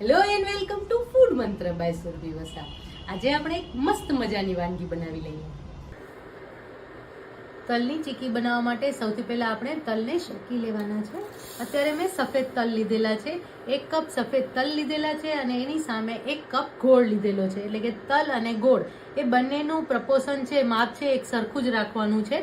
Hello and welcome to food મંત્ર by Surabhi Vasa. આજે આપણે એક મસ્ત મજાની વાનગી બનાવી લઈએ. તલની ચીકી બનાવવા માટે સૌથી પહેલા આપણે તલને શેકી લેવાના છે. અત્યારે મેં સફેદ તલ લીધેલા છે, 1 કપ સફેદ તલ લીધેલા છે અને એની સામે 1 કપ ગોળ લીધેલો છે. એટલે કે તલ અને ગોળ એ બંનેનું પ્રપોર્શન છે, માપ છે, એક સરખું જ રાખવાનું છે.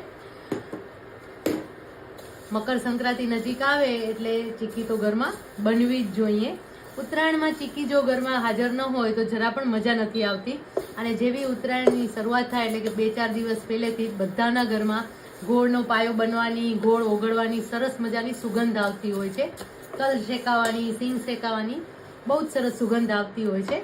મકર સંક્રાંતિ નજીક આવે એટલે ચીકી તો ઘરમાં બનવી જ જોઈએ. ઉત્તરાયણમાં ચીકી જો ઘરમાં હાજર ન હોય તો જરા પણ મજા નથી આવતી. અને જેવી ઉત્તરાયણની શરૂઆત થાય એટલે કે 2-4 દિવસ પહેલેથી બધાના ઘરમાં ગોળનો પાયો બનવાની, ગોળ ઓગળવાની સરસ મજાની સુગંધ આવતી હોય છે. તલ શેકાવાની, સિંગ શેકાવાની બહુ જ સરસ સુગંધ આવતી હોય છે.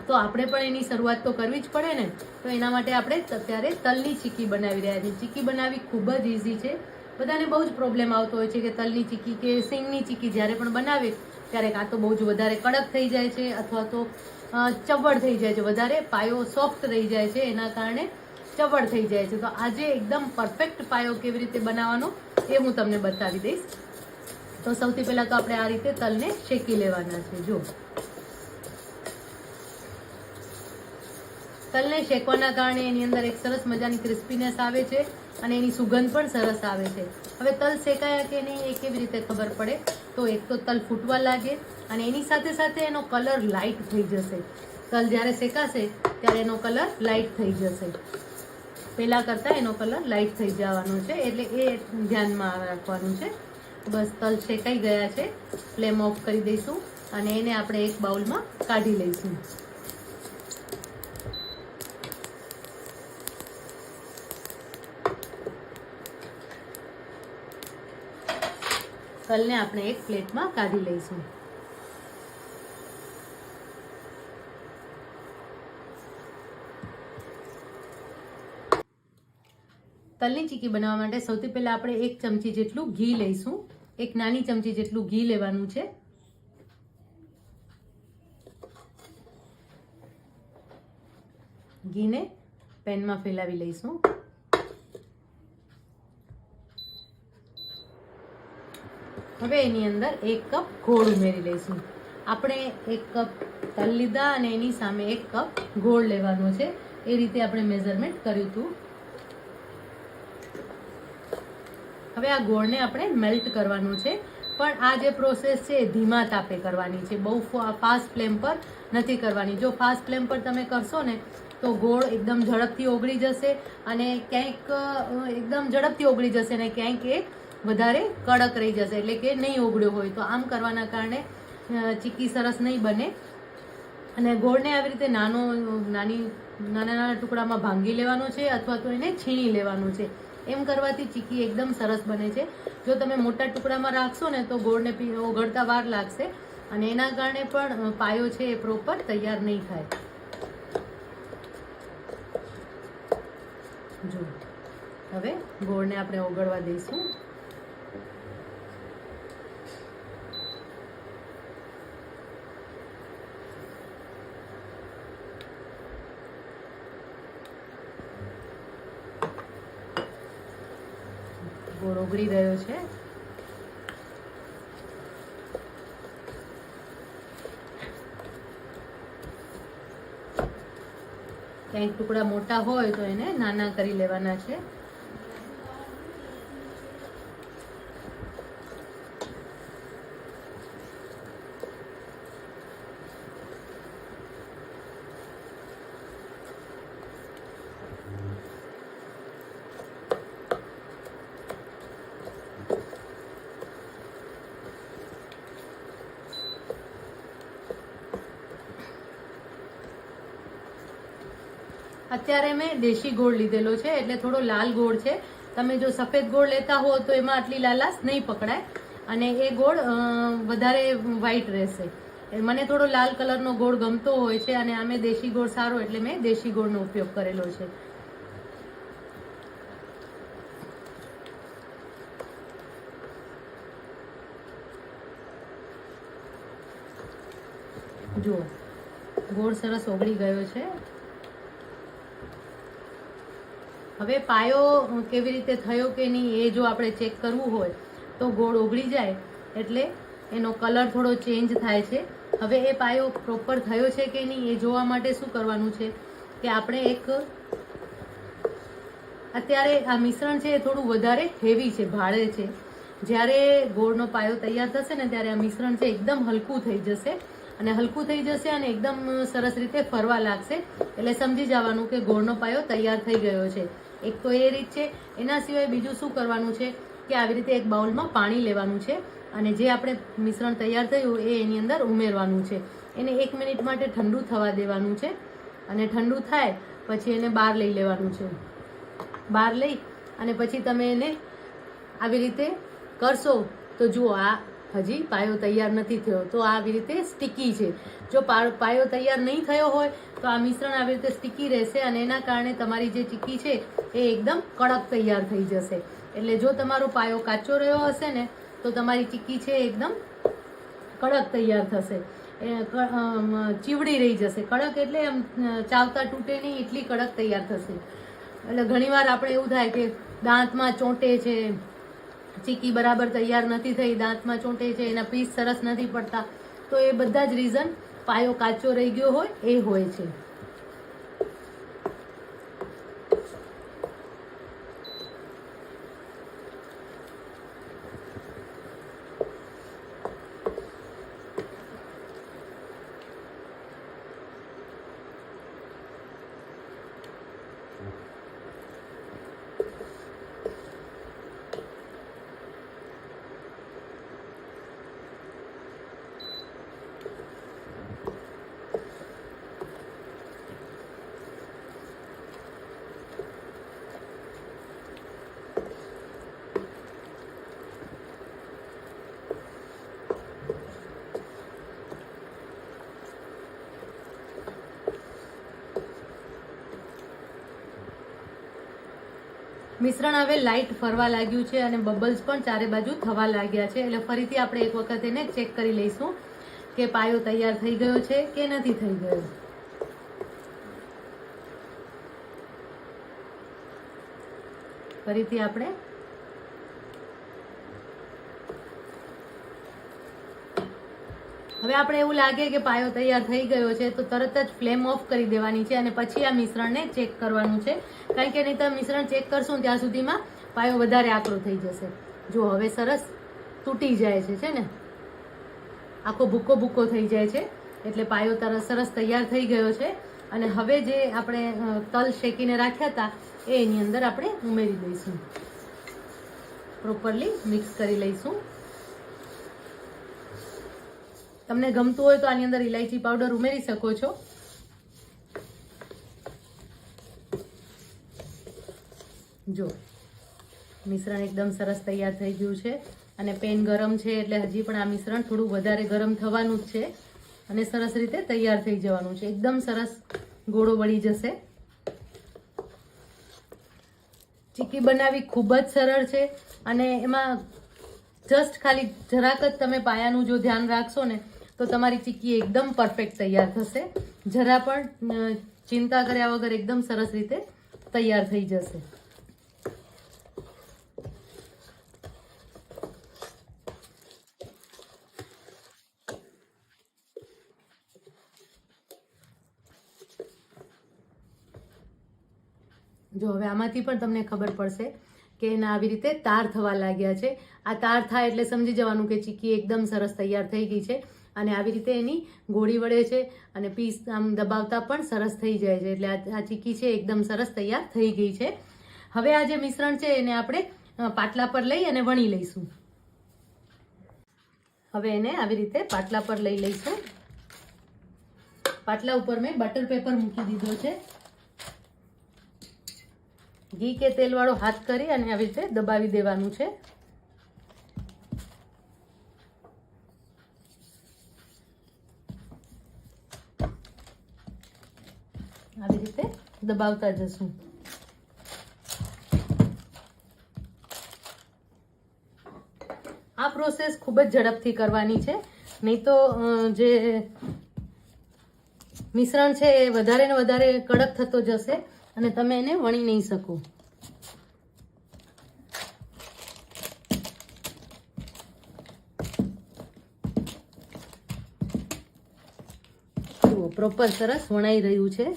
તો આપણે પણ એની શરૂઆત તો કરવી જ પડે ને. તો એના માટે આપણે અત્યારે તલની ચીકી બનાવી રહ્યા છીએ. ચીકી બનાવવી ખૂબ જ ઇઝી છે. બધાને બહુ જ પ્રોબ્લેમ આવતો હોય છે કે તલની ચીકી કે સિંગની ચીકી જ્યારે પણ બનાવે ત્યારે કાં તો બહુ જ વધારે કડક થઈ જાય છે અથવા તો ચવડ થઈ જાય છે, વધારે પાયો સોફ્ટ રહી જાય છે, એના કારણે ચવડ થઈ જાય છે. તો આજે એકદમ પરફેક્ટ પાયો કેવી રીતે બનાવવાનો એ હું તમને બતાવી દઈશ. તો સૌથી પહેલાં તો આપણે આ રીતે તલને શેકી લેવાના છે. જો તલને શેકવાના કારણે એની અંદર એક સરસ મજાની ક્રિસ્પીનેસ આવે છે અને એની સુગંધ પણ સરસ આવે છે. હવે તલ શેકાયા કે નહીં એ કેવી રીતે ખબર પડે? તો એક તો તલ ફૂટવા લાગે અને એની સાથે સાથે એનો કલર લાઇટ થઈ જશે. તલ જ્યારે શેકાશે ત્યારે એનો કલર લાઇટ થઈ જશે. પહેલાં કરતાં એનો કલર લાઇટ થઈ જવાનો છે, એટલે એ ધ્યાનમાં રાખવાનું છે. બસ તલ શેકાઈ ગયા છે, ફ્લેમ ઓફ કરી દઈશું અને એને આપણે એક બાઉલમાં કાઢી લઈશું. તલને આપણે એક પ્લેટમાં કાઢી લઈશું. તલની ચીકી બનાવવા માટે સૌથી પહેલા આપણે 1 ચમચી જેટલું ઘી લઈશું. એક નાની ચમચી જેટલું ઘી લેવાનું છે. ઘીને પેનમાં ફેલાવી લઈશું. હવે એની અંદર 1 કપ ગોળ ઉમેરી લઈશું. આપણે 1 કપ તલ લીધા અને એની સામે 1 કપ ગોળ લેવાનો છે. એ રીતે આપણે મેઝરમેન્ટ કર્યું હતું. હવે આ ગોળને આપણે મેલ્ટ કરવાનું છે, પણ આ જે પ્રોસેસ છે એ ધીમા તાપે કરવાની છે, બહુ ફાસ્ટ ફ્લેમ પર નથી કરવાની. જો ફાસ્ટ ફ્લેમ પર તમે કરશો ને તો ગોળ એકદમ ઝડપથી ઓગળી જશે અને ક્યાંક એકદમ ઝડપથી ઓગળી જશે ને ક્યાંક એ વધારે કડક રહી જશે, એટલે કે નહીં ઓગળ્યો હોય. તો આમ કરવાના કારણે ચીકી સરસ નહીં બને. અને ગોળને આવી રીતે નાના ટુકડામાં ભાંગી લેવાનો છે અથવા તો એને છીણી લેવાનું છે. એમ કરવાથી ચીકી એકદમ સરસ બને છે. જો તમે મોટા ટુકડામાં રાખશો ને તો ગોળને ઓગળતા વાર લાગશે અને એના કારણે પણ પાયો છે એ પ્રોપર તૈયાર નહીં થાય. જો હવે ગોળને આપણે ઓગળવા દઈશું. ગોળ ઓગળી ગયો છે. ક્યાંક ટુકડા મોટા હોય તો એને નાના કરી લેવાના છે. અત્યારે મેં દેશી ગોળ લીધેલો છે એટલે થોડો લાલ ગોળ છે. તમે જો સફેદ ગોળ લેતા હો તો એમાં આટલી લાલાશ નહીં પકડાય અને એ ગોળ વધારે વ્હાઈટ રહેશે. મને થોડો લાલ કલરનો ગોળ ગમતો હોય છે અને આમે દેશી ગોળ સારો એટલે મેં દેશી ગોળનો ઉપયોગ કરેલો છે. જુઓ ગોળ સરસ ઓગળી ગયો છે. હવે પાયો કેવી રીતે થયો કે નહીં એ જો આપણે ચેક કરવું હોય તો ગોળ ઓગળી જાય એટલે એનો કલર થોડો ચેન્જ થાય છે. હવે એ પાયો પ્રોપર થયો છે કે નહીં એ જોવા માટે શું કરવાનું છે કે આપણે અત્યારે આ મિશ્રણ છે એ થોડું વધારે હેવી છે, ભારે છે. જ્યારે ગોળનો પાયો તૈયાર થશે ને ત્યારે આ મિશ્રણ છે એકદમ હલકું થઈ જશે અને હલકું થઈ જશે અને એકદમ સરસ રીતે ફરવા લાગશે. એટલે સમજી જવાનું કે ગોળનો પાયો તૈયાર થઈ ગયો છે. એક તો એ રીત છે. એના સિવાય બીજું શું કરવાનું છે કે આવી રીતે એક બાઉલમાં પાણી લેવાનું છે અને જે આપણે મિશ્રણ તૈયાર થયું એ એની અંદર ઉમેરવાનું છે. એને 1 મિનિટ માટે ઠંડુ થવા દેવાનું છે અને ઠંડુ થાય પછી એને બહાર લઈ લેવાનું છે. બહાર લઈ અને પછી તમે એને આવી રીતે કરશો તો જુઓ આ હજી પાયો તૈયાર નથી થયો, તો આવી રીતે સ્ટીકી છે. જો પાયો તૈયાર નહીં થયો હોય તો આ મિશ્રણ આવી રીતે સ્ટીકી રહેશે અને એના કારણે તમારી જે ચીક્કી છે એ એકદમ કડક તૈયાર થઈ જશે. એટલે જો તમારો પાયો કાચો રહ્યો હશે ને તો તમારી ચીક્કી છે એકદમ કડક તૈયાર થશે, ચીવડી રહી જશે. કડક એટલે એમ ચાવતા તૂટે નહીં એટલી કડક તૈયાર થશે. એટલે ઘણીવાર આપણે એવું થાય કે દાંતમાં ચોંટે છે, ચીક્કી બરાબર તૈયાર નથી થઈ, દાંતમાં ચોંટે છે, એના પીસ સરસ નથી પડતા, તો એ બધા જ રીઝન પાયો કાચો રહી ગયો હોય એ હોય છે. મિશ્રણ હવે લાઇટ ફરવા લાગ્યું છે અને બબલ્સ પણ ચારે બાજુ થવા લાગ્યા છે. એટલે ફરીથી આપણે એક વખત એને ચેક કરી લઈશું કે પાયો તૈયાર થઈ ગયો છે કે નથી થઈ ગયો. ફરીથી આપણે હવે આપણે એવું લાગે કે પાયો તૈયાર થઈ ગયો છે તો તરત જ ફ્લેમ ઓફ કરી દેવાની છે અને પછી આ મિશ્રણને ચેક કરવાનું છે. કારણ કે નહીં તો મિશ્રણ ચેક કરશું ત્યાં સુધીમાં પાયો વધારે આકરો થઈ જશે. જો હવે સરસ તૂટી જાય છે ને, આખો ભૂકો ભૂકો થઈ જાય છે એટલે પાયો તરત સરસ તૈયાર થઈ ગયો છે. અને હવે જે આપણે તલ શેકીને રાખ્યા હતા એ એની અંદર આપણે ઉમેરી દઈશું, પ્રોપરલી મિક્સ કરી લઈશું. તમને ગમતું હોય તો આની અંદર ઇલાયચી પાવડર ઉમેરી શકો છો. જો મિશ્રણ એકદમ સરસ તૈયાર થઈ ગયું છે અને પેન ગરમ છે એટલે હજી પણ આ મિશ્રણ થોડું વધારે ગરમ થવાનું જ છે અને સરસ રીતે તૈયાર થઈ જવાનું છે. એકદમ સરસ ગોળો વળી જશે. ચીક્કી બનાવવી ખૂબ જ સરળ છે અને એમાં જસ્ટ ખાલી જરાક જ તમે પાયાનું જો ધ્યાન રાખશો ને તો તમારી ચીક્કી એકદમ પરફેક્ટ તૈયાર થશે. જરા પણ ચિંતા કર્યા વગર એકદમ સરસ રીતે તૈયાર થઈ જશે. જો હવે આમાંથી પણ તમને ખબર પડશે કે એના આવી રીતે તાર થવા લાગ્યા છે. આ તાર થાય એટલે સમજી જવાનું કે ચીક્કી એકદમ સરસ તૈયાર થઈ ગઈ છે અને આવી રીતે એની ગોળી વળે છે અને પીસ આમ દબાવતા પણ સરસ થઈ જાય છે. એટલે આ ચીક્કી છે એકદમ સરસ તૈયાર થઈ ગઈ છે. હવે આ જે મિશ્રણ છે એને આપણે પાટલા પર લઈ અને વણી લઈશું. હવે એને આવી રીતે પાટલા પર લઈ લઈશું. પાટલા ઉપર મેં બટર પેપર મૂકી દીધો છે. ઘી કે તેલ વાળો હાથ કરી અને આવી રીતે દબાવી દેવાનું છે. આવી રીતે દબાવતા જશું. આ પ્રોસેસ ખૂબ જ ઝડપથી કરવાની છે, નહીં તો જે મિશ્રણ છે એ વધારે ને વધારે કડક થતો જશે અને તમે એને વણી નહીં શકો. જુઓ પ્રોપર સરસ વણાઈ રહ્યું છે.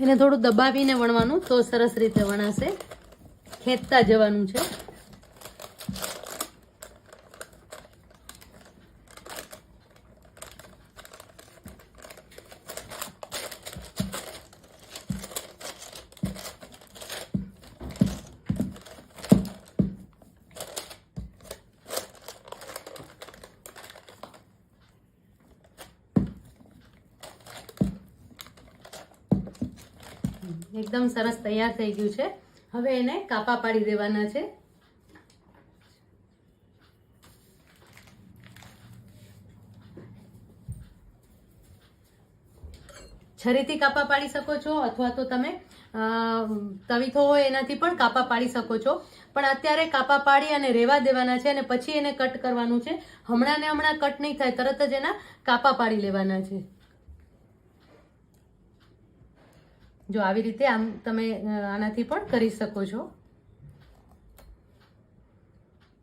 એને થોડું દબાવીને વણવાનું તો સરસ રીતે વણાશે. ખેંચતા જવાનું છે. એકદમ સરસ તૈયાર થઈ ગયું છે. હવે એને કાપા પાડી દેવાના છે. છરીથી કાપા પાડી શકો છો અથવા તો તમે તવીથો હોય એનાથી પણ કાપા પાડી શકો છો. પણ અત્યારે કાપા પાડી અને રેવા દેવાના છે અને પછી એને કટ કરવાનું છે. હમણાં ને હમણાં કટ નહીં થાય, તરત જ એના કાપા પાડી લેવાના છે. જો આવી રીતે આમ તમે આનાથી પણ કરી શકો છો.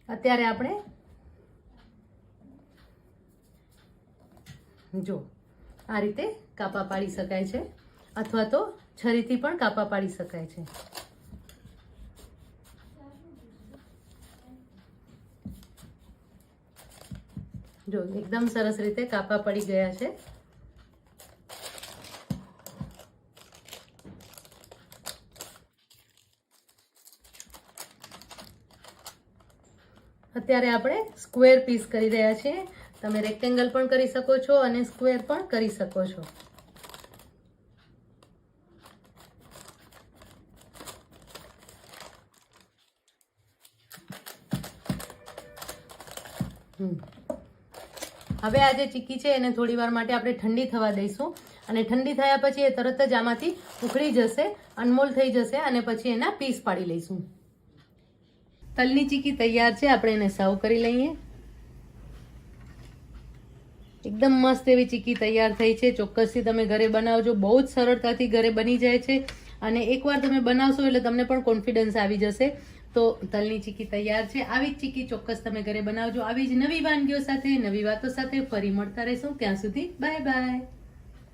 અત્યારે આપણે જો આ રીતે કાપા પાડી શકાય છે અથવા તો છરીથી પણ કાપા પાડી શકાય છે. જો એકદમ સરસ રીતે કાપા પડી ગયા છે. અત્યારે આપણે સ્ક્વેર પીસ કરી રહ્યા છીએ. તમે રેક્ટેંગલ પણ કરી શકો છો અને સ્ક્વેર પણ કરી શકો છો. હવે આ જે ચીક્કી છે એને થોડી વાર માટે આપણે ઠંડી થવા દઈશું અને ઠંડી થયા પછી એ તરત જ આમાંથી ઉખડી જશે, અનમોલ થઈ જશે અને પછી એના પીસ પાડી લઈશું. તલની ચીક્કી તૈયાર છે. આપણે એને સર્વ કરી લઈએ. એકદમ મસ્ત એવી ચીક્કી તૈયાર થઈ છે. ચોક્કસથી તમે ઘરે બનાવજો. બહુ જ સરળતાથી ઘરે બની જાય છે અને એકવાર તમે બનાવશો એટલે તમને પણ કોન્ફિડન્સ આવી જશે. તો તલની ચીક્કી તૈયાર છે. આવી જ ચીક્કી ચોક્કસ તમે ઘરે બનાવજો. આવી જ નવી વાનગીઓ સાથે, નવી વાતો સાથે ફરી મળતા રહીશું. ત્યાં સુધી બાય બાય.